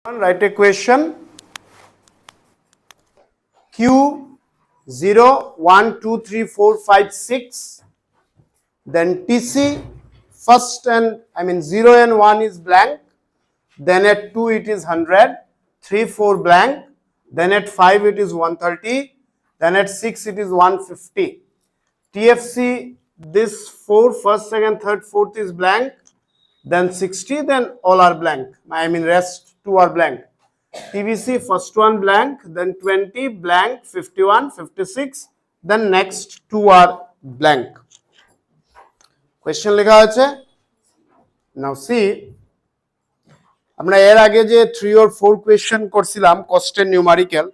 Write a question. Q 0, 1, 2, 3, 4, 5, 6. Then TC first and 0 and 1 is blank. Then at 2 it is 100. 3, 4 blank. Then at 5 it is 130. Then at 6 it is 150. TFC this 4, first, second, third, fourth is blank. Then 60, then all are blank. Rest 2 are blank. TBC first one blank, then 20 blank, 51, 56, then next 2 are blank. Question লেখা আছে. Now see, আমরা এর আগে যে 3 or 4 question করছিলাম কস্টের numerical,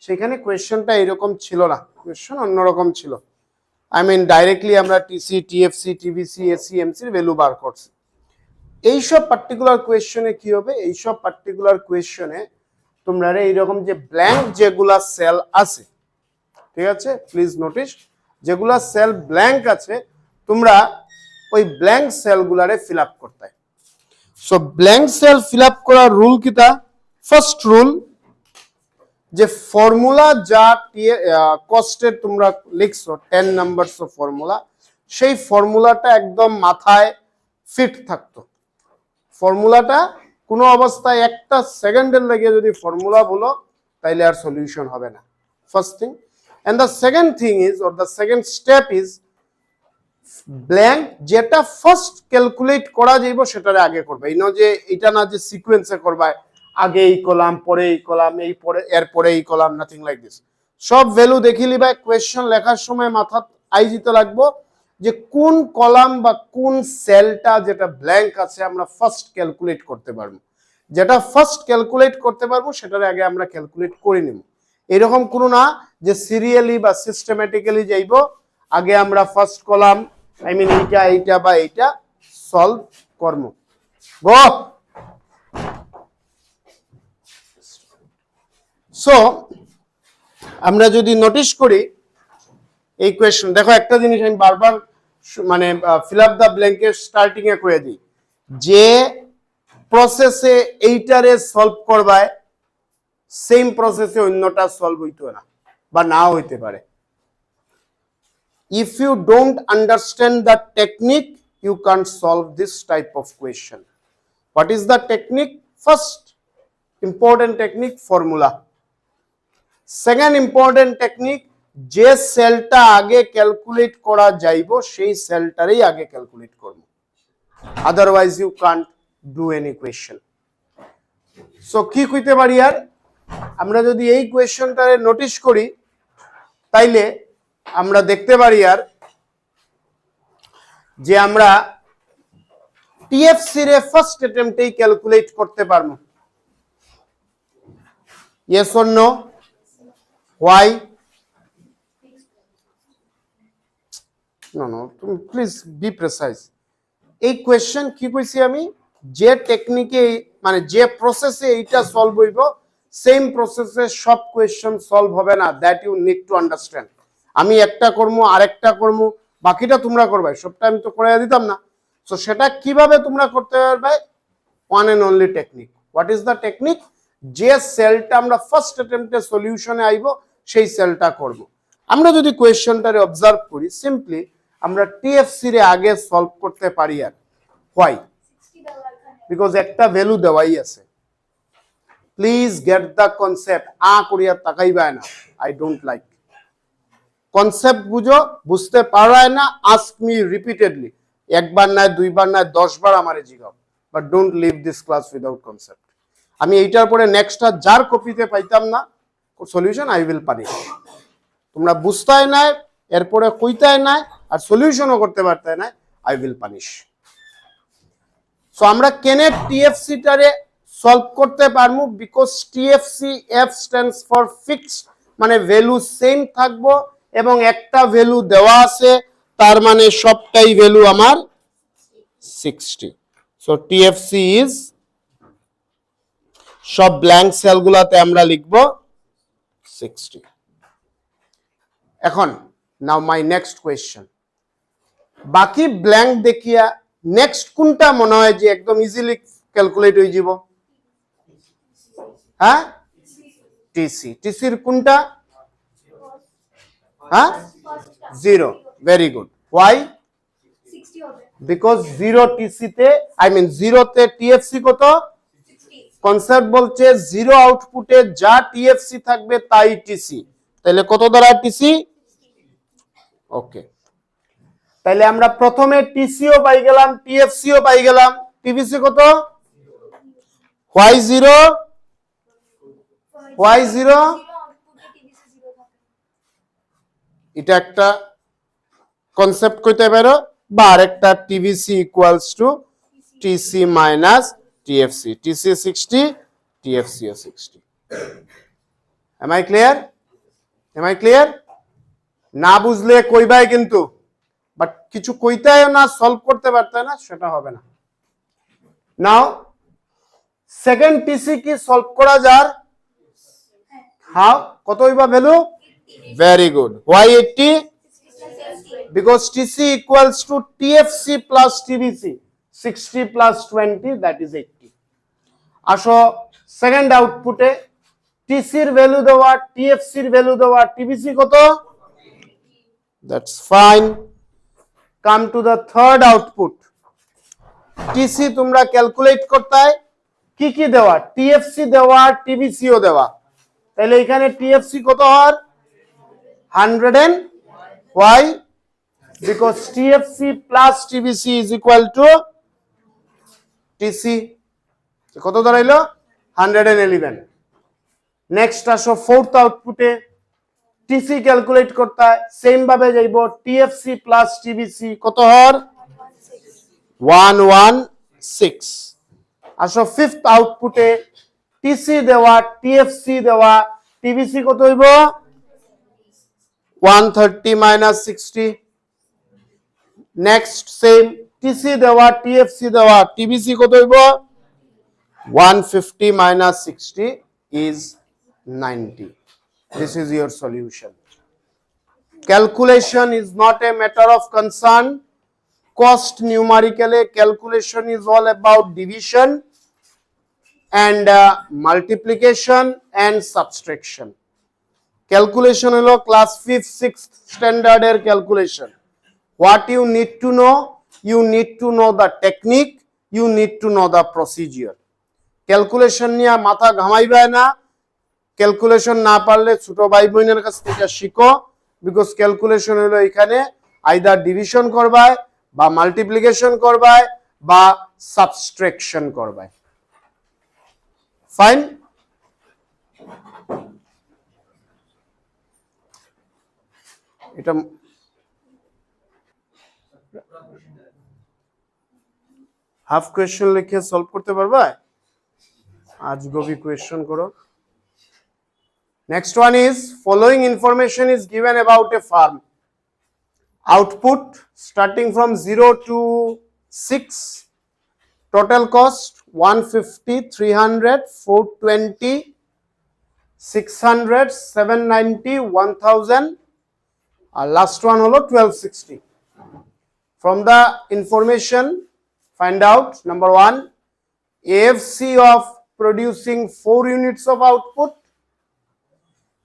সেখানে কোয়েশ্চেনটা এরকম ছিল না, কোয়েশ্চেন অন্যরকম ছিল। ডাইরেক্টলি আমরা TC, TFC, TBC, AC, MC এর ভ্যালু বার করছি। এইসব পার্টিকুলার কোয়েশ্চেনে কি হবে, এইসব পার্টিকুলার কোয়েশ্চেনে তোমরা এইরকম যে ব্ল্যাঙ্ক যেগুলা সেল আছে, ঠিক আছে, প্লিজ নোটিস, যেগুলা সেল ব্ল্যাঙ্ক আছে তোমরা ওই ব্ল্যাঙ্ক সেলগুলারে ফিল আপ করতে। So blank cell fill up করার রুল কিটা? ফার্স্ট রুল, যে ফর্মুলা যা কস্টের তোমরা লিখছো 10 নাম্বারস অফ ফর্মুলা, সেই ফর্মুলাটা একদম মাথায় ফিট থাকতো। ফর্মুলাটা কোনো অবস্থায় একটা সেকেন্ডের লাগে যদি ফর্মুলা বলো তাইলে আর সলিউশন হবে না, first thing. And the second thing is, or the second step is, blank যেটা ফার্স্ট ক্যালকুলেট করা যাইব সেটারে আগে করবে। এই যে এটা না যে সিকোয়েন্সে করবা, আগে এই কলাম, পরে এই কলাম, এই পরে এরপরে এই কলাম, নাথিং লাইক দিস। সব ভ্যালু দেখি লিবা, কোয়েশ্চেন লেখার সময় মাথা আইজিতে লাগবো যে কোন কলাম বা কোন সেলটা যেটা ব্ল্যাঙ্ক আছে আমরা ফার্স্ট ক্যালকুলেট করতে পারবো। যেটা ফার্স্ট ক্যালকুলেট করতে পারবো সেটার আগে আমরা ক্যালকুলেট করে নিব। এরকম কোনো না যে সিরিয়ালি বা সিস্টেম্যাটিক্যালি যাইব, আগে আমরা ফার্স্ট কলাম এইটা এইটা বা এইটা সলভ করব। গো সো আমরা যদি নোটিস করি এই কোয়েশ্চেন, দেখো একটা জিনিস আমি বারবার ফিল আপ দ্য ব্ল্যাঙ্কের স্টার্টিং এ করে দিই, যে প্রসেসে এইটারে সলভ করবায় সেম প্রসেসে অন্যটা সলভ হইতো না বা নাও হইতে পারে। If you don't understand the technique, you can't solve this type of question. What is the technique? First important technique, formula. Second important technique, যে সেলটা আগে ক্যালকুলেট করা যাইব সেই সেলটারই আগে ক্যালকুলেট করব, otherwise you can't do any question. So কি কইতে পারি, আর আমরা যদি এই কোয়েশ্চেনটারে নোটিস করি তাইলে আমরা দেখতে পারি আর যে আমরা টিএফসি রে ফার্স্ট অ্যাটেম্পটেই ক্যালকুলেট করতে পারবো। Yes or no? Why? No, তুমি প্লিজ বি প্রিসাইজ। এই কোয়েশ্চেন কি কইছি আমি, যে টেকনিকে যে প্রসেসে এইটা সলভ হইব সেম প্রসেসে সব কোয়েশ্চেন সলভ হবে না, that you need to understand. আমি একটা কর্ম আরেকটা কর্ম, বাকিটা তোমরা করবে, সবটা আমি তো করে দিতাম না। সো সেটা কিভাবে তোমরা করতে পারবে? One and only technique. What is the technique? যে সেলটা আমরা ফার্স্ট অ্যাটেম্পটে সলিউশনে আইব সেই সেলটা করব। আমরা যদি কোয়েশ্চেনটারে অবজার্ভ করি, সিম্পলি আমরা টিএফসি রে আগে সলভ করতে পারি। আর হোয়াই? বিকজ একটা ভ্যালু দেওয়াই আছে। Please get the concept. করিয়া তাকাইবায় না, আই ডোন্ট লাইক। কনসেপ্ট বুঝো, বুঝতে পারায় না, আস্ক মি রিপিটেডলি, একবার নয়, দুইবার নয়, 10 বার আমারে জিগাও, but don't leave this class without concept. আমি এইটার পরে নেক্সটটা যার কপিতে পাইতাম না সলিউশন, আই উইল পানিশ। তোমরা বুঝতাই নাই, এরপরে কইতাই নাই, আর সলিউশনও করতে পারতাই নাই, আই উইল পানিশ। সো আমরা কেন টিএফসি টারে সলভ করতে পারবো? Because TFC, F stands for fixed, value same থাকবো এবং একটা ভ্যালু দেওয়া আছে, তার সবটাই ভ্যালু আমার 60। সো টিএফসি ইজ, সব ব্ল্যাঙ্ক সেলগুলাতে আমরা লিখব 60। এখন নাও মাই নেক্সট কোয়েশ্চেন, বাকি ব্ল্যাঙ্ক দেখিয়া নেক্সট কোনটা মনে হয় যে একদম ইজিলি ক্যালকুলেট হয়ে যাব? হ্যাঁ টিসির কোনটা হ্যাঁ 0 ভেরি গুড হোয়াই বিকজ 0 টিসিতে আই মিন 0 তে টিএফসি কত কনসেপ্ট বলছে 0 আউটপুটে যা টিএফসি থাকবে তাই টিসি তাহলে কত দ্বারা টিসি ওকে তাহলে আমরা প্রথমে টিসিও পাই গেলাম টিএফসিও পাই গেলাম টিভিসি কত y0 এটা একটা কনসেপ্ট কইতে পারো বা আরেকটা TVC equals to TC minus TFC TC 60 টিএফসিও 60 এম আই ক্লিয়ার না বুঝলে কইবাই কিন্তু বাট কিছু কইতেও না সলভ করতে পারতে না সেটা হবে না নাও সেকেন্ড টিসি কি সলভ করা যার হাউ কত হইবা value very good why 80 because TC equals to TFC plus TVC 60 plus 20 that is 80 আসো সেকেন্ড আউটপুটে TC এর ভ্যালু দেওয়া TFC এর ভ্যালু দেওয়া TVC কত that's fine come to the third output TC তোমরা ক্যালকুলেট করতে কি কি দেওয়া TFC দেওয়া TVC ও দেওয়া তাহলে এখানে TFC কত হয় 100 and why because TFC plus TVC is equal to TC কত দাঁড়াইলো 111 নেক্সট আসো ফোর্থ আউটপুটে TC ক্যালকুলেট করতে সেম ভাবে যাইব TFC plus TVC কত হয় 116 আসো ফিফথ আউটপুটে TC দেওয়া TFC দেওয়া TVC কত হইব 130 minus 60 next same TC দেওয়া TFC দেওয়া TVC কত হইব 150 minus 60 is 90 this is your solution calculation is not a matter of concern cost numerically calculation is all about division and multiplication and subtraction calculation holo class 5th 6th standard er calculation what you need to know the technique you need to know the procedure calculation niya matha ghamaiba na calculation na parle choto bhai boiner kaছ theke shikho because calculation holo ekhane either division korbai ba multiplication korbai ba subtraction korbai fine এটা half question লিখে solve করতে পারবা আজ গভীর question করো next one is following information is given about a farm output starting from 0 to 6 total cost 150 300 420 600 790 1000 R last one হলো 1260 from the information find out number 1 AFC of producing 4 units of output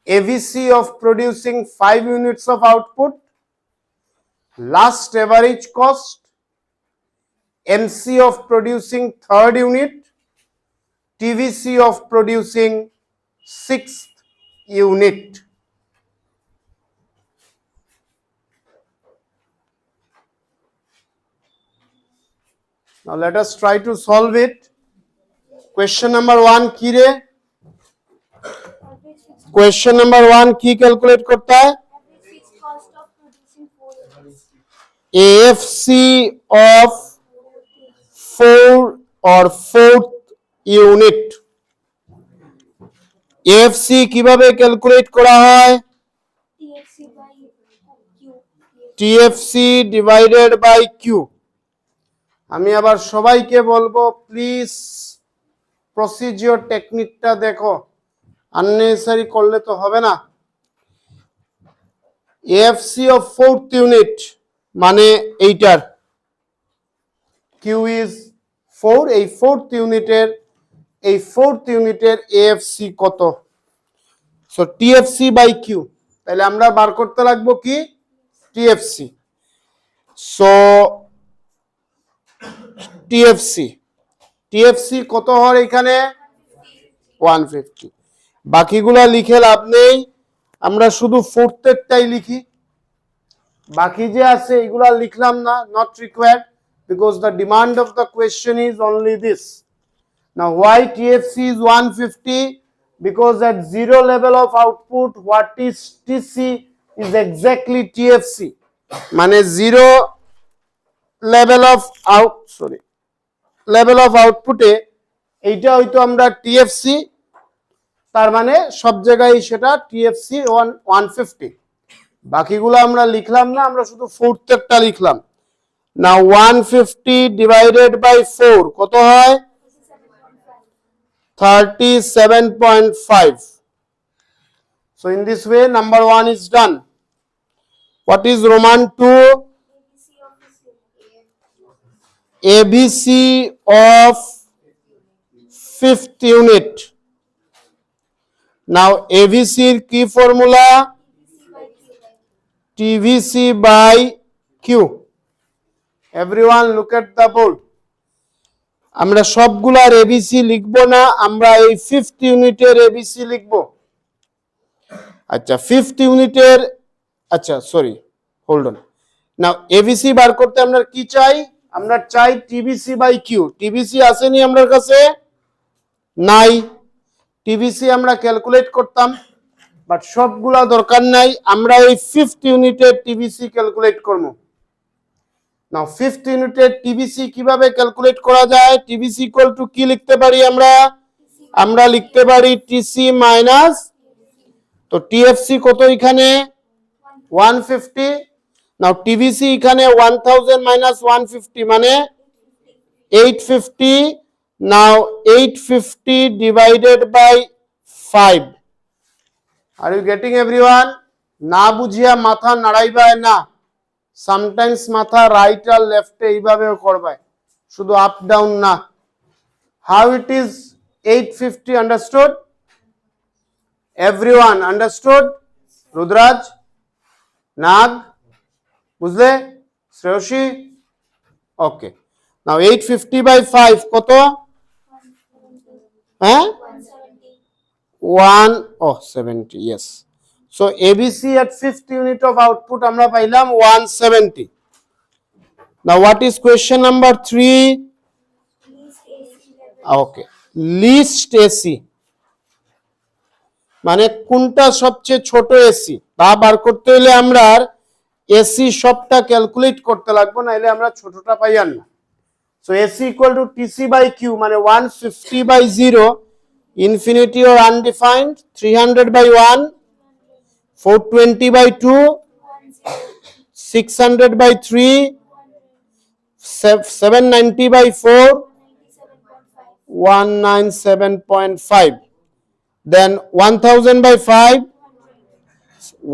AVC of producing 5 units of output last average cost MC of producing third unit TVC of producing 6th unit now let us try to solve it question number 1 ki re question number 1 ki calculate korta hai AFC of 4 or 4th unit AFC কিভাবে calculate করা হয় TFC divided by Q আমি আবার সবাইকে বলবো please procedure টেকনিকটা দেখো unnecessary করলে তো হবে না AFC of 4th unit মানে এইটার Q is 4 এই 4th ইউনিটের এই 4th ইউনিটের এএফসি কত? সো টিএফসি বাই কিউ, তাহলে আমরা বার করতে লাগবো কি টিএফসি। সো টিএফসি কত হয় এখানে 150। বাকিগুলা লিখে লাভ নেই, আমরা শুধু 4th লিখি, বাকি যে আছে এগুলা লিখলাম না, not required because the demand of the question is only this. Now why TFC is 150? Because at zero level of output what is TC is exactly TFC, মানে zero level of output এ এইটা হয়তো আমরা TFC, তার মানে সব জায়গায় সেটা TFC 150। বাকিগুলো আমরা লিখলাম না, আমরা শুধু 4th লিখলাম। Now 150 divided by 4 কত হয় 37.5। So in this way number 1 is done. What is Roman 2? ABC of 5th unit. Now ABC এর কি formula? TVC by Q. Everyone look at the board. আমরা সবগুলার এবিসি লিখবো না, আমরা এই 5th ইউনিটের এবিসি লিখবো। আচ্ছা 5th ইউনিটের, আচ্ছা sorry hold on. Now ABC বার করতে আমরা কি চাই? আমরা চাই টিবিসি বাই কিউ। টিবিসি আসেনি আমার কাছে, নাই। টিবিসি আমরা ক্যালকুলেট করতাম, বাট সবগুলা দরকার নাই, আমরা এই 5th ইউনিটের টিবিসি ক্যালকুলেট করব। নাও 5th ইউনিটের টিবিসি কিভাবে ক্যালকুলেট করা যায়? টিবিসি ইকুয়াল টু কি লিখতে পারি আমরা লিখতে পারি টিসি মাইনাস, তো টিএফসি কত এখানে 150। নাও টিবিসি এখানে 1000 মাইনাস 150 মানে 850। Now 850 divided by 5। Are you getting everyone? না বুঝিয়া মাথা নাড়াইবাই না, সামটাইমস মাথা রাইট আর লেফটে এইভাবেও করবাই, শুধু আপ ডাউন না। How it is 850 understood? Everyone understood? Rudraj, Nag, বুঝলে? শ্রেয়সী, ওকে। নাও 850 বাই 5 কত? হ্যাঁ 170, yes. So ABC at 5th unit of output আমরা পাইলাম 170. Now what is question number 3? Okay, least AC মানে কোনটা সবচেয়ে ছোট এসি, তা বার করতে হলে আমরা এসি সবটা ক্যালকুলেট করতে লাগবে, না হলে আমরা ছোটটা পাইয়ান না। So AC equal to TC by Q মানে 150 by 0, infinity or undefined, 300 by 1, 420 by 2, 600 by 3, 790 by 4, 197.5, then 1000 by 5,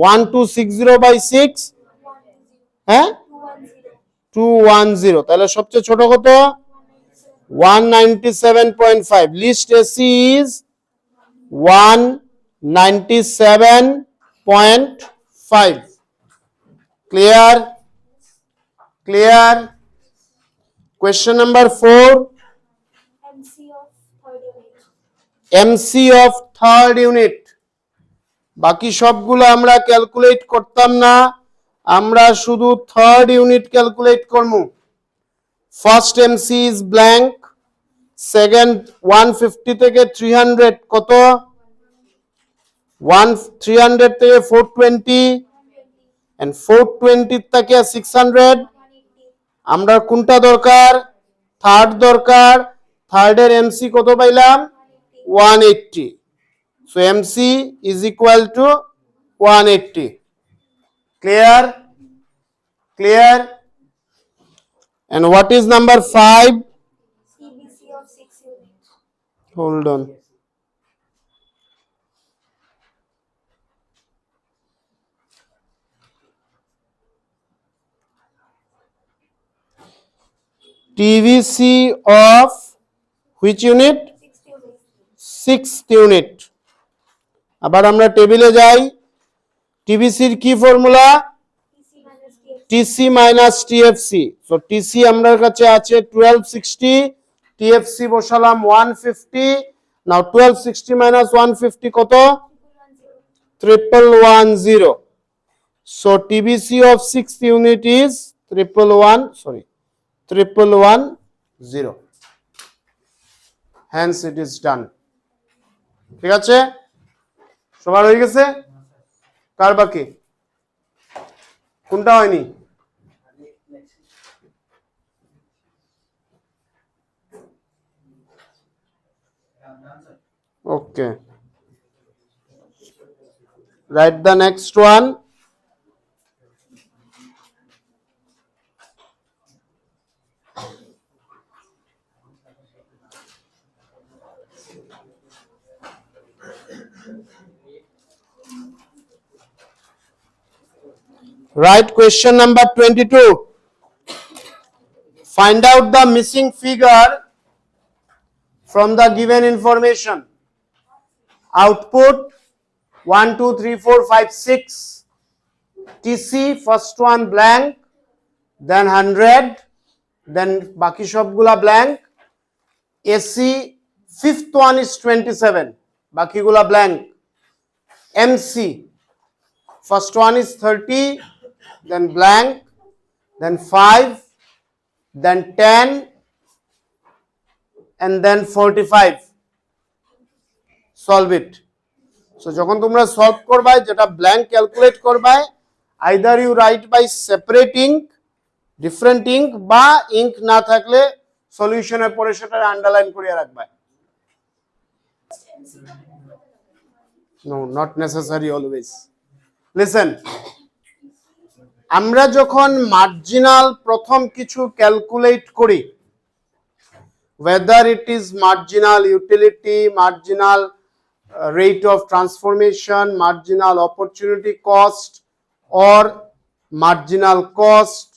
1260 by 6, হ্যাঁ 210, তাহলে সবচেয়ে ছোট কত 197.5। Least AC is 197.5। Clear? Question number 4, MC of third unit। বাকি সবগুলো আমরা ক্যালকুলেট করতাম না, আমরা শুধু থার্ড ইউনিট ক্যালকুলেট করব। First MC is blank, second 150 থেকে 300 কত 300 থেকে 420 and 420 থেকে 600। আমরা কোনটা দরকার? থার্ড দরকার। থার্ডের এমসি কত পাইলাম 180। So MC is equal to 180. Clear? And what is number 5? CBC of 6 units. Hold on. TVC of which unit? 6 units. 6th unit. আবার আমরা টেবিলে যাই। টিবিসির কি formula? TC minus TFC. So TC আমার কাছে আছে 1260, টিএফসি বসালাম 150। নাও 1260 মাইনাস 150 কত? 1110। So TBC of 6th unit is 1110. Hence it is done. ঠিক আছে, সবার হয়ে গেছে? কার বাকি? কোনটা হয়নি? ওকে, write the next one. Write question number 22. Find out the missing figure from the given information. Output 1 2 3 4 5 6. TC first one blank, then 100, then baki সবগুলা blank. AC fifth one is 27, baki gula blank. MC first one is 30, then blank, then 5, then 10, and then 45. Solve it. So যখন তোমরা solve করবে, যেটা blank calculate করবে, either you write by separate ink, different ink, বা ink না থাকলে সলিউশনের পরে সেটা আন্ডারলাইন করে রাখবে। No, not necessary always. Listen, আমরা যখন মার্জিনাল প্রথম কিছু ক্যালকুলেট করি, whether it is marginal utility, marginal rate of transformation, marginal opportunity cost, or marginal cost,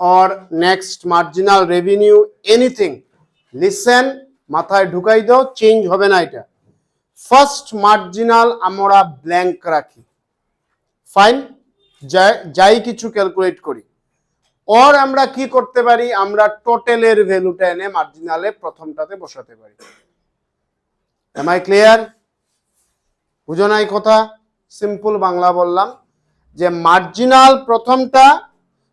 or next marginal revenue, anything, listen, মাথায় ঢুকাই দাও, চেঞ্জ হবে না এটা। ফার্স্ট মার্জিনাল আমরা ব্ল্যাঙ্ক রাখি, ফাইন, যাই কিছু ক্যালকুলেট করি। ওর আমরা কি করতে পারি, আমরা টোটালের ভ্যালুটা এনে মার্জিনালে প্রথমটাতে বসাতে পারি। Am I clear? বুঝো নাই কথা? সিম্পল বাংলা বললাম যে মার্জিনাল প্রথমটা,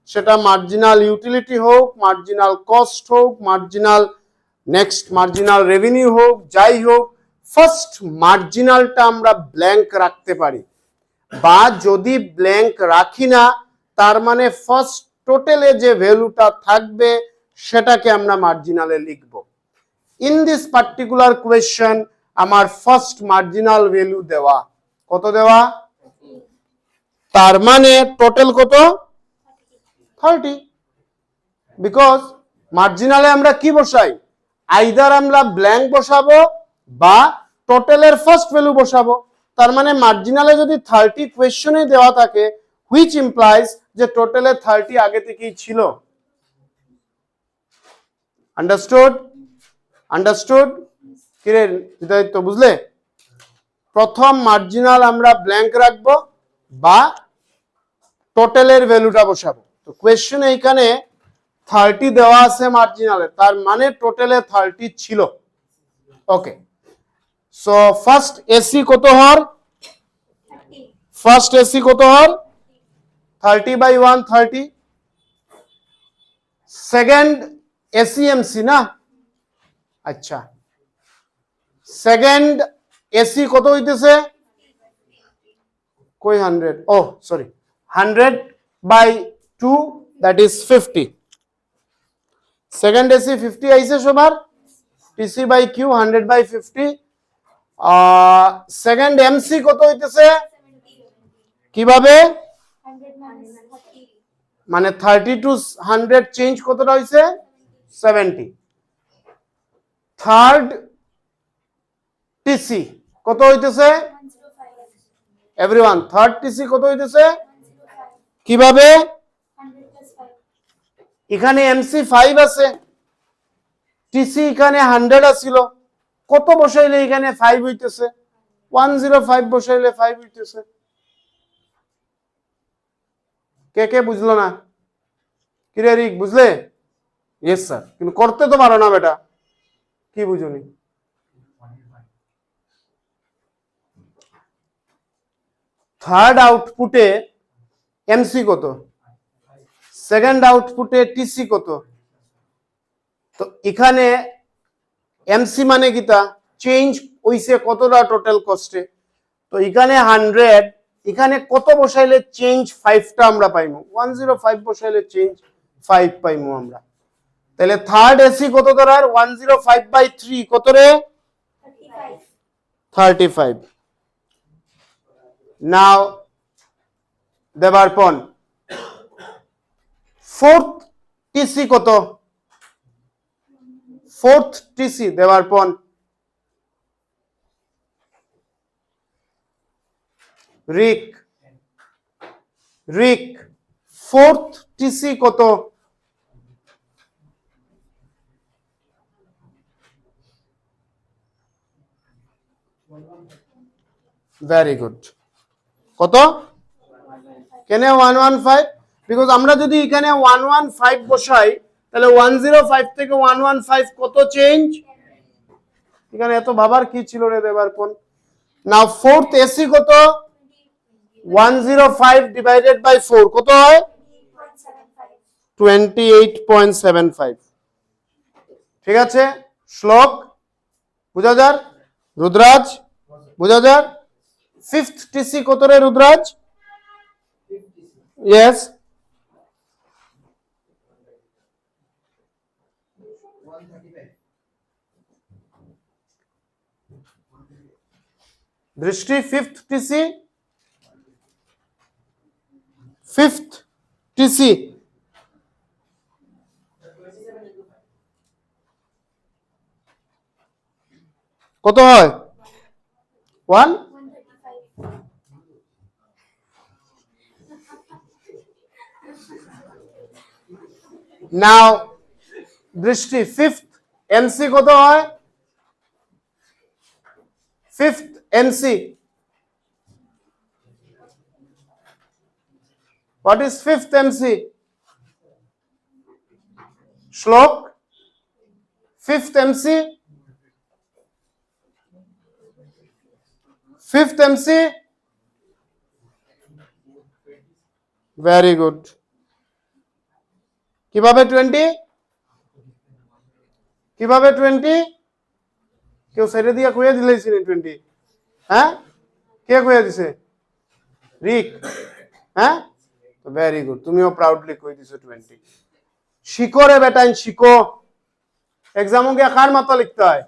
সেটা মার্জিনাল ইউটিলিটি হোক, মার্জিনাল কস্ট হোক, মার্জিনাল নেক্সট মার্জিনাল রেভিনিউ হোক, যাই হোক, ফার্স্ট মার্জিনালটা আমরা ব্ল্যাঙ্ক রাখতে পারি। বা যদি ব্ল্যাঙ্ক রাখি না, তার মানে ফার্স্ট টোটালে যে ভ্যালুটা থাকবে সেটাকে আমরা মার্জিনালে লিখব। ইন দিস পার্টিকুলার কোয়েশ্চন আমার ফার্স্ট মার্জিনাল ভ্যালু দেওয়া কত? দেওয়া, তার মানে টোটাল কত? 30। বিকজ মার্জিনালে আমরা কি বসাই, আইদার আমরা ব্ল্যাঙ্ক বসাবো বা টোটালের ফার্স্ট ভ্যালু বসাবো। তার মানে মার্জিনালে যদি 30 কোয়েশ্চনে দেওয়া থাকে, হুইচ ইমপ্লাইজ যে টোটালে 30 আগে থেকেই ছিল। আন্ডারস্টুড? আন্ডারস্টুড? কিরে হৃদয়, তো বুঝলে? প্রথম মার্জিনাল আমরা ব্ল্যাঙ্ক রাখবো বা টোটালের ভ্যালুটা বসাবো। তো কোয়েশ্চনে এখানে 30 দেওয়া আছে মার্জিনালে, তার মানে টোটালে 30 ছিল। ওকে, সো ফার্স্ট এসি কত হর? ফার্স্ট এসি কত হর? 30/1 30। সেকেন্ড এসিএমসি না? আচ্ছা, সেকেন্ড এসি কত হইতেছে? কই 100? ও sorry, 100/2, that is 50। Second AC 50 আইছে সবার। TC by Q 100/50। Second MC কত হইতেছে? কিভাবে? মানে 30 টু 100 চেঞ্জ কতটা হইছে? 70। থার্ড টিসি কত হইতেছে? এভরিওয়ান, থার্ড টিসি কত হইতেছে? কিভাবে? এখানে এমসি 5 আছে, টিসি এখানে 100 আছিল, কত বসাইলে এখানে 5 হইতেছে? 105 বসাইলে 5 হইতেছে। কে কে বুঝলো না? কিরে রিক, বুঝলে? ইয়েস স্যার, কিন্তু করতে তো পারো না বেটা। কি বুঝুনি? থার্ড আউটপুটে এমসি কত? সেকেন্ড আউটপুটে টিসি কত? তো এখানে এমসি মানে কিটা? চেঞ্জ হইছে কতটা টোটাল কস্টে। তো এখানে 100, এখানে কত বসাইলে চেঞ্জ 5টা আমরা পাইমু? 105 বসাইলে চেঞ্জ 5 পাইমু আমরা। তাহলে থার্ড এসি কত ধরার? 105/3 কত রে? 35. 35। নাও দেবার পর ফোর্থ টিসি কত? ফোর্থ টিসি দেওয়ার পর রিক ফোর্থ টিসি কত? Very good. কত? কেন 115? বিকজ আমরা যদি এখানে 115 বসাই তাহলে 105 থেকে 115 কত চেঞ্জ? এখানে এত ভাবার কি ছিল রে দেবার পর? নাও ফোর্থ এসি কত? 105 ডিভাইডেড বাই 4 কত হয়? 28.75। ঠিক আছে? শ্লোক বুঝা যার? রুদ্রাজ বুঝা যার? ফিফথ টিসি কত রে রুদ্রাজ? ইয়েস। দৃষ্টি ফিফথ টিসি কত হয়? 1 135. নাও দৃষ্টি ফিফথ এমসি কত হয়? Fifth MC, what is fifth MC? Shlok, fifth MC, fifth MC, very good. কিভাবে 20? কিভাবে 20? কেউ সাইডে দিয়া কইয়া দিলেছিল 20? হ্যাঁ, কে কইয়া দিছে? রিক। হ্যাঁ, ভেরি গুড, তুমিও প্রাউডলি কই দিছো 20। শিখো রে বেটাইন, শিখো। এক্সামও গিয়ে কার মাথা লিখতে হয়?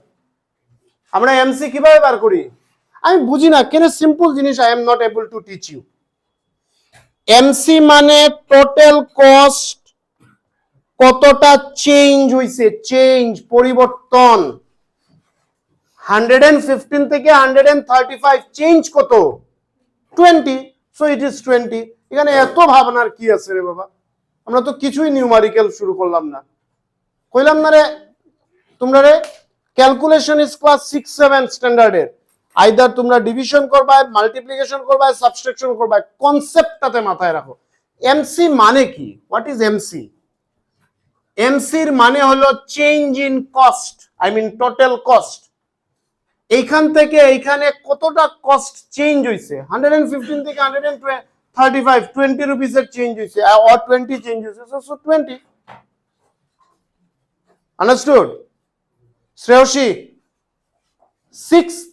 আমরা এমসি কিভাবে বার করি? আমি বুঝি না কেন সিম্পল জিনিস I am not able to teach you. MC মানে টোটাল কস্ট কতটা চেঞ্জ হইছে, চেঞ্জ পরিবর্তন। 115 থেকে 135 চেঞ্জ কত? 20, সো ইট ইজ 20। এখানে এত ভাবনার কি আছে রে বাবা? আমরা তো কিছুই নিউমারিক্যাল শুরু করলাম না। কইলাম না রে তোমরা রে, ক্যালকুলেশন ইজ ক্লাস 6-7 স্ট্যান্ডার্ডের। আইদার তোমরা ডিভিশন করবা, মাল্টিপ্লিকেশন করবা, সাবট্রাকশন করবা, কনসেপ্টটাতে মাথায় রাখো। এমসি মানে কি? What is MC? এমসির মানে হলো change in cost, I mean total cost. এইখান থেকে এইখানে কতটা কস্ট চেঞ্জ হইছে? 115 থেকে 135 20 রুপিসের চেঞ্জ হইছে, আর 20 চেঞ্জ হইছে, so 20। Understood? Shreyasi, sixth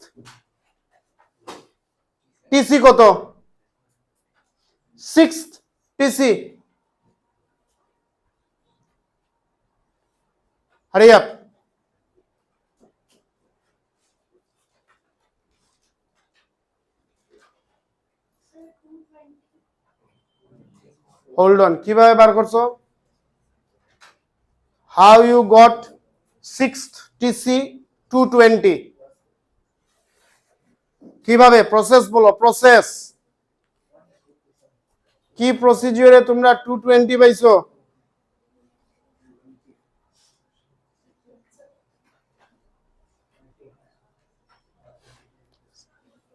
TC কত? Sixth TC, hurry up. Hold on, কিভাবে বার করছো? How you got sixth TC 220? কিভাবে? প্রসেস বলো, প্রসেস কি? প্রসিডিউরে তোমরা 220 পাইছো?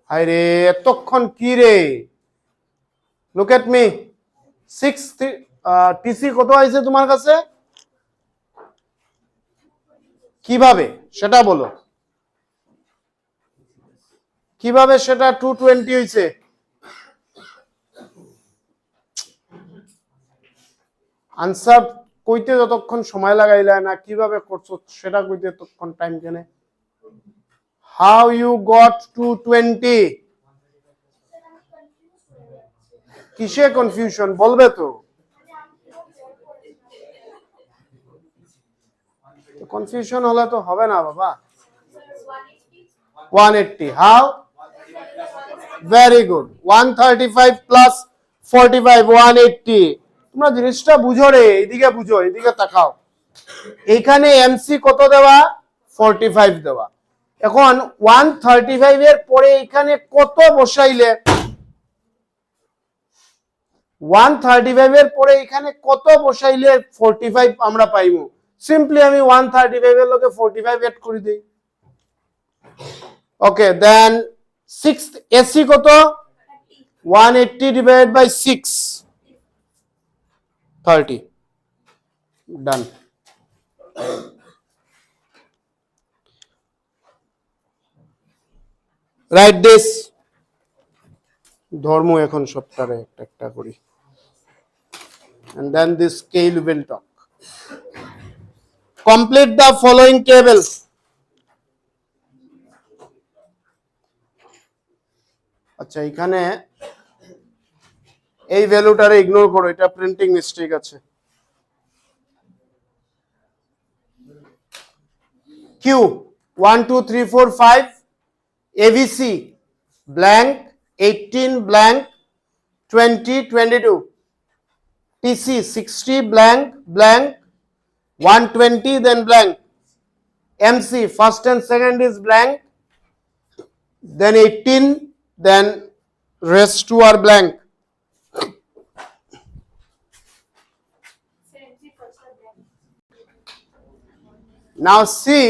আরে এতক্ষণ কি রে, লুক এট মি। 6 টিসি কত আইছে তোমার কাছে, কিভাবে সেটা বলো, কিভাবে সেটা 220 হইছে? আনসার কইতে যতক্ষণ সময় লাগাইলা না কিভাবে করছো সেটা কইতে ততক্ষণ টাইম কেনে? How you got 220? কিসে কনফিউশন বলবে তো? কনফিউশন হলে তো হবে না বাবা। 180 হাউ? Very good. 135 প্লাস 45 180। তোমরা জিনিসটা বুঝো রে, এদিকে বুঝো, এদিকে তাকাও। এখানে এমসি কত দেওয়া? 45 দেওয়া। এখন 135 এর পরে এখানে কত বসাইলে 135 এর পরে এখানে কত বসাইলে 45 আমরা পাইবো? সিম্পলি আমি 135 এর লগে 45 এড করে দেই। ওকে, দেন 6 এসি কত? 180 divided by 6 30 done. Right this. ধর্ম এখন সপ্তাহে একটা একটা করি, and then this scale will talk. Complete the following table. আচ্ছা, এখানে এই ভ্যালুটারে ইগনোর করো, এটা প্রিন্টিং মিস্টেক আছে। Q 1 2 3 4 5, ABC blank 18 blank 20 22, TC 60 blank blank 120 then blank, MC first and second is blank, then 18, then rest two are blank. Now see,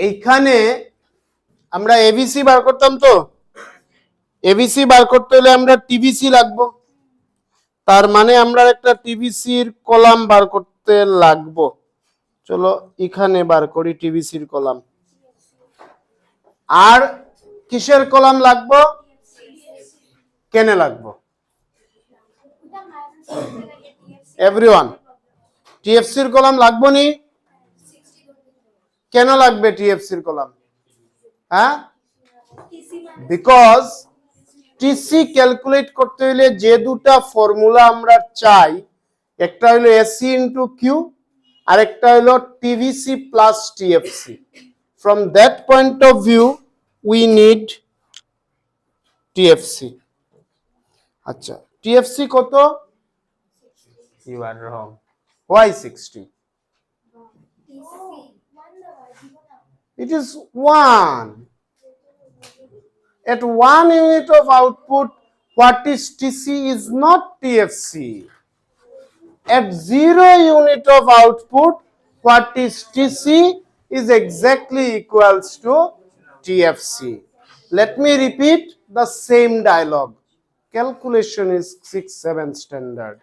এইখানে আমরা ABC বার করতাম, তো এবিসি বার করতে হলে আমরা টিবিসি লাগবো, তার মানে আমরা একটা টিবিসির কলাম বার করতে লাগবো। চলো এখানে বার করি টিবিসির কলাম। আর কিসের কলাম লাগবো? কেনে লাগবো? এভরিওয়ান, টিএফসির কলাম লাগবো নি? কেন লাগবে টিএফসির কলাম? হ্যাঁ, বিকজ টিসি ক্যালকুলেট করতে হলে যে দুটা ফর্মুলা আমরা চাই, একটা হলো এসি ইন্টু কিউ, আর একটা হলো TVC plus TFC. From that point of view we need TFC. আচ্ছা, টিএফসি কত? You are wrong. Why 60? It is 1. At 1 unit of output, what is TC is not TFC. At 0 unit of output, what is TC is exactly equals to TFC. Let me repeat the same dialogue. Calculation is 6-7 standard.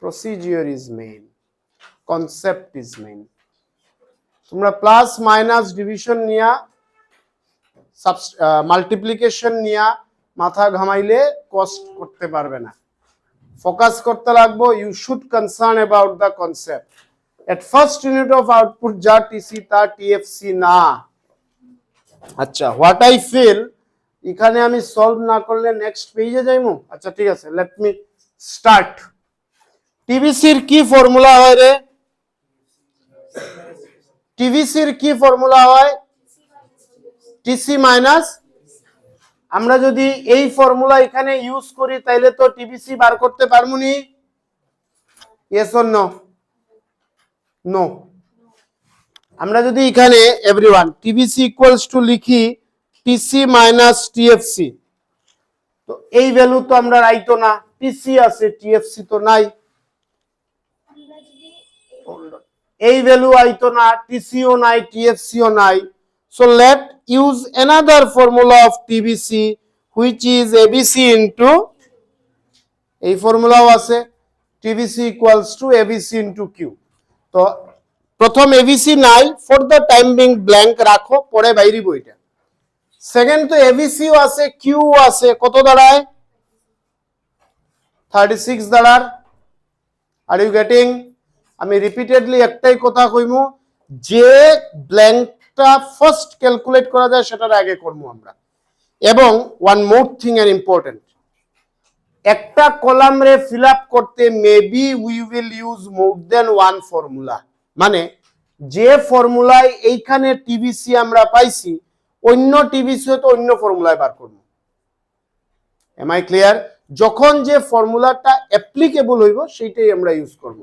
Procedure is main. Concept is main. তোমরা plus minus division নিয়া multiplication নিয়া মাথা ঘামাইলে কষ্ট করতে পারবে না। Focus করতে লাগবো, you should concern about the concept. At first unit of output যা টিসি তা টিএফসি না। আচ্ছা, হোয়াট আই ফিল, এখানে আমি সলভ না করলে নেক্সট পেজে যাইমু। আচ্ছা ঠিক আছে, লেট মি স্টার্ট। টিভিসির কি ফর্মুলা হয় রে? টিভিসির কি ফর্মুলা হয়? TC minus. আমরা যদি এই ফর্মুলা এখানে ইউজ করি তাইলে তো টিভিসি বার করতে পারবো নি? Yes or no? নো। আমরা যদি এখানে এভরিওয়ান টিভিসি ইকুয়ালস টু লিখি টিসি মাইনাস টিএফসি, তো এই ভ্যালু তো আমরা রাইতো না, টিসি আছে টিএফসি তো নাই। এই ভ্যালু আইতো না, টিসিও নাই টিএফসিও নাই। So let use another formula of TBC which is ABC into এই ফর্মুলাও আছে TBC equals to ABC into Q. তো প্রথম ABC নাই, for the time being blank রাখো, পরে বাইরিব এটা। সেকেন্ড তো ABCও আছে, কিউ আছে, কত দাঁড়ায় 36 দাঁড়ার। Are you getting? আমি রিপিটেডলি একটাই কথা কইমু, যে ব্ল্যাঙ্কটা ফার্স্ট ক্যালকুলেট করা যায় সেটার আগে করবো আমরা। এবং ওয়ান মোর থিং এর ইম্পর্টেন্ট, একটা কলাম রে ফিল আপ করতে maybe we will use more than one formula. মানে যে ফর্মুলায় এইখানে টিবিসি আমরা পাইছি, অন্য টিবিসি তো অন্য ফর্মুলায় বার করব। Am I clear? যখন যে ফর্মুলাটা অ্যাপ্লিকেবল হইব সেইটাই আমরা ইউজ করব।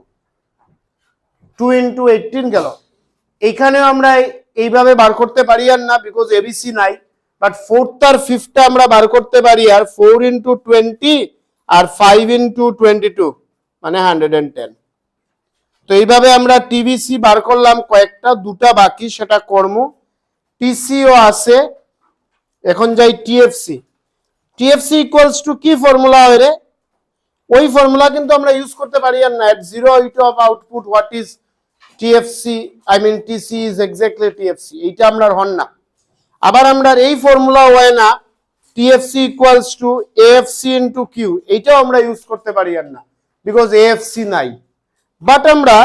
2 into 18 গেল। এইখানেও আমরা এইভাবে বার করতে পারি আর না, বিকজ এবিসি নাই, বাট 4th আর 5th আমরা বার করতে পারি। আর 4 into 20 আর 5 into 22 মানে 110। তো এইভাবে আমরা টিবিসি বার করলাম কয়েকটা, দুটা বাকি সেটা কর্ম। টিসিও আছে, এখন যাই টিএফসি। টিএফসি ইকুয়ালস টু কি ফর্মুলা হয় রে? ওই ফর্মুলা কিন্তু আমরা ইউজ করতে পারি আর না। At zero it of output what is TFC, I mean TC is exactly TFC, এইটা আমরা হন না। আবার আমরা এই ফর্মুলা হয় না, TFC equals to AFC into Q, এইটাও আমরা ইউজ করতে পারি আর না, বিকজ এএফসি নাই। বাট আমরা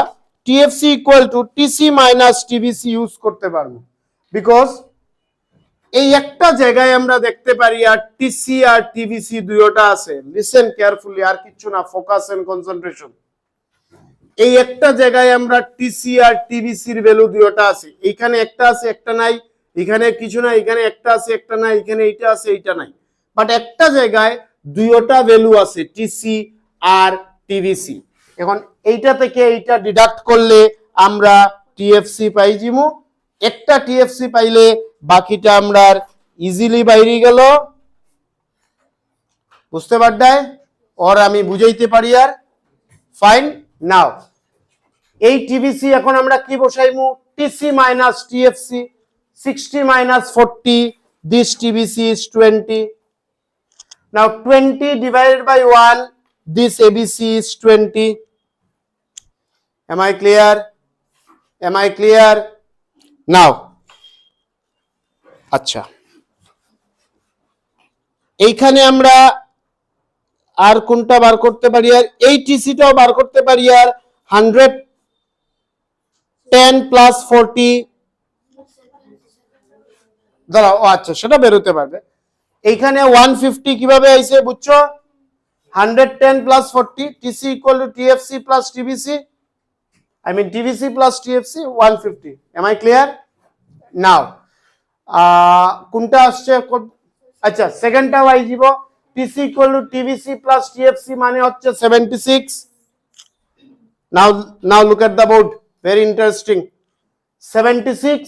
TFC equal to TC minus TVC use করতে পারবো, বিকজ এই একটা জায়গায় আমরা দেখতে পারি আর টিসি আর টিবিসি দুইটা আছে। লিসেন কেয়ারফুলি, আর কিছু না, ফোকাস এন্ড কনসেন্ট্রেশন। এই একটা জায়গায় আমরা টিসি আর টিবিসির ভ্যালু দুইটা আছে। এইখানে একটা আছে একটা নাই, এখানে কিছু না, এখানে একটা আছে একটা নাই, এখানে এইটা আছে এইটা নাই। বাট একটা জায়গায় দুইটা ভ্যালু আছে, টিসি আর টিবিসি। এখন এইটা থেকে এইটা ডিডাক্ট করলে আমরা টিএফসি পাই যাবো। একটা টিএফসি পাইলে বাকিটা আমরা ইজিলি বাইরে গেল। বুঝতে পারডায়? ওর আমি বুঝাইতে পারি আর? ফাইন। নাও এই টিবিসি এখন আমরা কি বসাইমু? TC minus TFC, 60 minus 40, this TBC is 20. Now 20 divided by 1, this ABC is 20. Am I clear? Am I clear? Now, আচ্ছা, এইখানে আমরা আর কোনটা বার করতে পারি? আর এই টিসিটাও বার করতে পারি। আর 110 plus 40 দাঁড়াও, আচ্ছা সেটা বেরোতে পারবে। এইখানে 150 কিভাবে আইছে বুঝছো? 110 plus 40, TC equal to TFC plus TBC, I mean TBC plus TFC 150। Am I clear? Now কোনটা আসছে? আচ্ছা সেকেন্ডটা আই যাব, TC equal to TBC plus TFC মানে হচ্ছে 76। Now look at the board, very interesting. 76,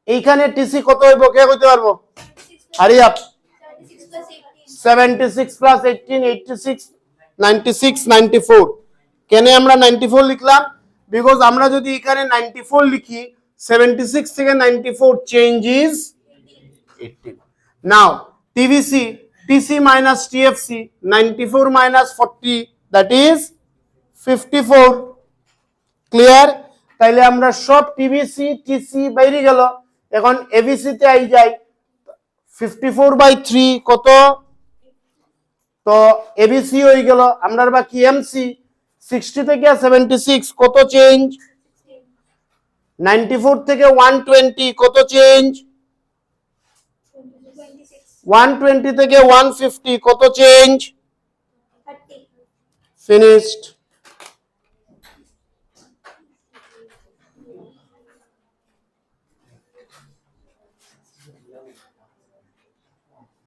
এইখানে টিসি কত হইব কে কইতে পারবো? Hurry up. 76 plus 18, 86, 96, 94। কেন আমরা 94 লিখলাম? বিকজ আমরা যদি এখানে 94 লিখি, 76 থেকে 94 change is 18। Now TBC, TC minus TFC, 94 minus 40 that is 54। Clear? তাইলে আমরা সব টিবিসি টিসি বাইরে গেল। এখন এবিসি তে আই যাই, 54/3 কত? তো এবিসি হয়ে গেল। আমরা বাকি এমসি, 60 থেকে 76 কত চেঞ্জ? 94 থেকে 120 কত চেঞ্জ? 120 থেকে 150 কত চেঞ্জ? 30, ফিনিশড।